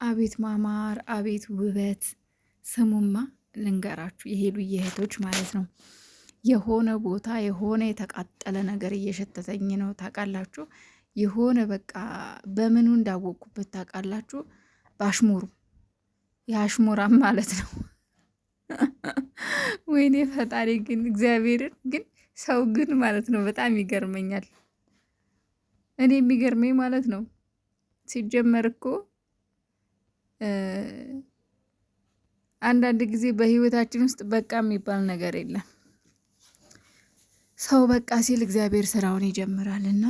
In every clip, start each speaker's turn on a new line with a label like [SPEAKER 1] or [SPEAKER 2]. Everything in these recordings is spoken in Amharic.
[SPEAKER 1] አቤት ማማር፣ አቤት ውበት። ስሙማ ልንገራችሁ የሄሉዬ እህቶች ማለት ነው። የሆነ ቦታ የሆነ የተቃጠለ ነገር እየሸተተኝ ነው ታውቃላችሁ። የሆነ በቃ በምኑ እንዳወቅኩበት ታውቃላችሁ። በአሽሙሩ የአሽሙራም ማለት ነው። ወይኔ ፈጣሪ ግን እግዚአብሔርን ግን ሰው ግን ማለት ነው በጣም ይገርመኛል። እኔ የሚገርመኝ ማለት ነው ሲጀመር እኮ አንዳንድ ጊዜ በህይወታችን ውስጥ በቃ የሚባል ነገር የለም። ሰው በቃ ሲል እግዚአብሔር ስራውን ይጀምራል እና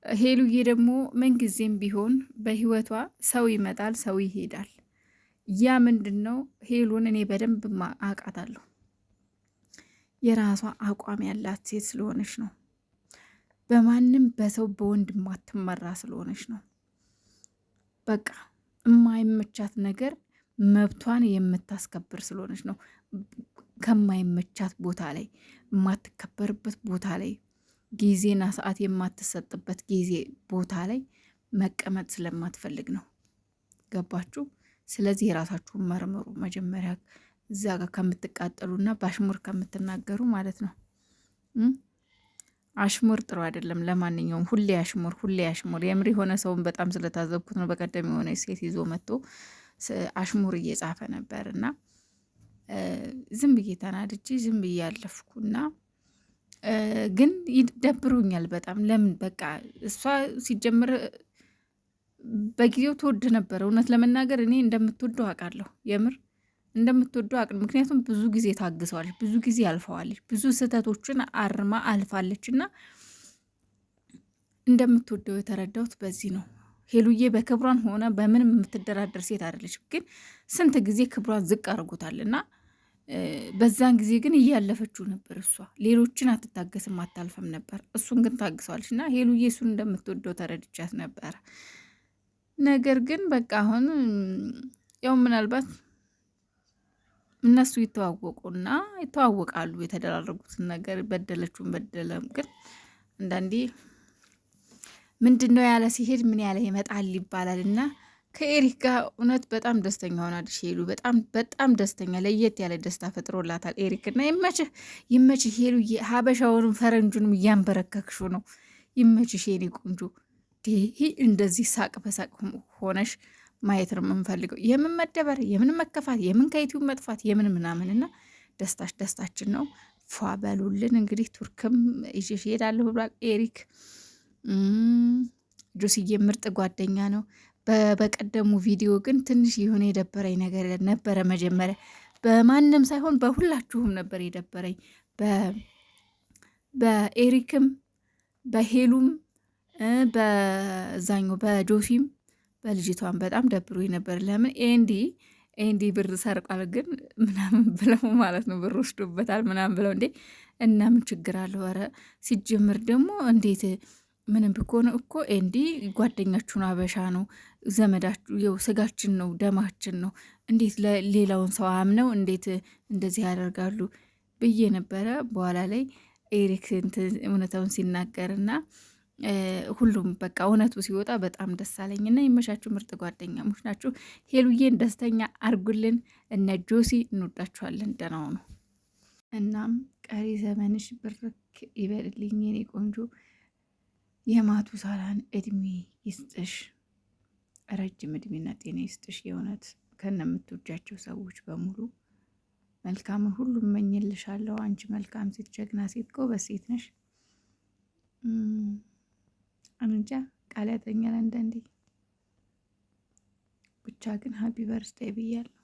[SPEAKER 1] ሄሉዬ ደግሞ ምንጊዜም ቢሆን በህይወቷ ሰው ይመጣል፣ ሰው ይሄዳል። ያ ምንድን ነው? ሄሉን እኔ በደንብ አውቃታለሁ። የራሷ አቋም ያላት ሴት ስለሆነች ነው። በማንም በሰው በወንድ ማትመራ ስለሆነች ነው። በቃ የማይመቻት ነገር መብቷን የምታስከብር ስለሆነች ነው። ከማይመቻት ቦታ ላይ የማትከበርበት ቦታ ላይ ጊዜና ሰዓት የማትሰጥበት ጊዜ ቦታ ላይ መቀመጥ ስለማትፈልግ ነው። ገባችሁ? ስለዚህ የራሳችሁን መርምሩ መጀመሪያ እዛ ጋር ከምትቃጠሉና በአሽሙር ከምትናገሩ ማለት ነው። አሽሙር ጥሩ አይደለም። ለማንኛውም ሁሌ አሽሙር፣ ሁሌ አሽሙር። የምር የሆነ ሰውን በጣም ስለታዘብኩት ነው። በቀደም የሆነ ሴት ይዞ መጥቶ አሽሙር እየጻፈ ነበር እና ዝም ብዬ ተናድጄ ዝም ብዬ ያለፍኩና ግን ይደብሩኛል በጣም። ለምን በቃ እሷ ሲጀምር በጊዜው ትወድ ነበር። እውነት ለመናገር እኔ እንደምትወደው አውቃለሁ። የምር እንደምትወደው አውቅ። ምክንያቱም ብዙ ጊዜ ታግሰዋለች፣ ብዙ ጊዜ አልፈዋለች፣ ብዙ ስህተቶችን አርማ አልፋለች እና እንደምትወደው የተረዳሁት በዚህ ነው። ሄሉዬ በክብሯን ሆነ በምንም የምትደራደር ሴት አይደለች። ግን ስንት ጊዜ ክብሯን ዝቅ አድርጎታል እና በዛን ጊዜ ግን እያለፈችው ነበር። እሷ ሌሎችን አትታገስም አታልፈም ነበር። እሱን ግን ታግሰዋለች እና ሄሉዬ እሱን እንደምትወደው ተረድቻት ነበረ። ነገር ግን በቃ አሁን ያው ምናልባት እነሱ ይተዋወቃሉ። የተደራረጉትን ነገር በደለችውን በደለም። ግን አንዳንዴ ምንድን ነው ያለ ሲሄድ ምን ያለ ይመጣል ይባላል እና ከኤሪክ ጋር እውነት በጣም ደስተኛ ሆናለች ሄሉ። በጣም በጣም ደስተኛ፣ ለየት ያለ ደስታ ፈጥሮላታል ኤሪክ እና ይመችህ ይመችህ ሄሉ። ሀበሻውንም ፈረንጁንም እያንበረከክሹ ነው። ይመችሽ የኔ ቆንጆ። ይህ እንደዚህ ሳቅ በሳቅ ሆነሽ ማየት ነው የምንፈልገው። የምን መደበር፣ የምን መከፋት፣ የምን ከዩቲዩብ መጥፋት፣ የምን ምናምን እና ደስታሽ ደስታችን ነው። ፏ በሉልን እንግዲህ። ቱርክም ይዤሽ እሄዳለሁ ብሏል ኤሪክ። ጆስዬ ምርጥ ጓደኛ ነው። በቀደሙ ቪዲዮ ግን ትንሽ የሆነ የደበረኝ ነገር ነበረ። መጀመሪያ በማንም ሳይሆን በሁላችሁም ነበር የደበረኝ። በኤሪክም በሄሉም በዛኛው በጆሲም በልጅቷን በጣም ደብሮ ነበር። ለምን ኤንዲ ብር ሰርቋል ግን ምናምን ብለው ማለት ነው፣ ብር ወስዶበታል ምናምን ብለው እንዴ። እና ምን ችግር አለው? ኧረ ሲጀምር ደግሞ እንዴት ምንም ቢኮን እኮ ኤንዲ ጓደኛችሁን አበሻ ነው፣ ዘመዳችሁ የው ስጋችን ነው፣ ደማችን ነው። እንዴት ለሌላውን ሰው አምነው እንዴት እንደዚህ ያደርጋሉ ብዬ ነበረ። በኋላ ላይ ኤሪክ እውነታውን ሲናገርና ሁሉም በቃ እውነቱ ሲወጣ በጣም ደስ አለኝና ይመሻችሁ። ምርጥ ጓደኛሞች ናችሁ። ሄሉዬን ደስተኛ አርጉልን። እነ ጆሲ እንወዳችኋለን። ደህና ሁኑ። እናም ቀሪ ዘመንሽ ብርክ ይበልልኝ የኔ ቆንጆ። የማቱሳላን እድሜ ይስጥሽ፣ ረጅም እድሜና ጤና ይስጥሽ። የእውነት ከነምትወጃቸው ሰዎች በሙሉ መልካምን ሁሉ እመኝልሻለሁ። አንቺ መልካም ሴት፣ ጀግና ሴት፣ ጎበዝ ሴት ነሽ። እንጃ ቃል ያጥረኛል አንዳንዴ። ብቻ ግን ሀፒ በርስዴይ ብያለሁ።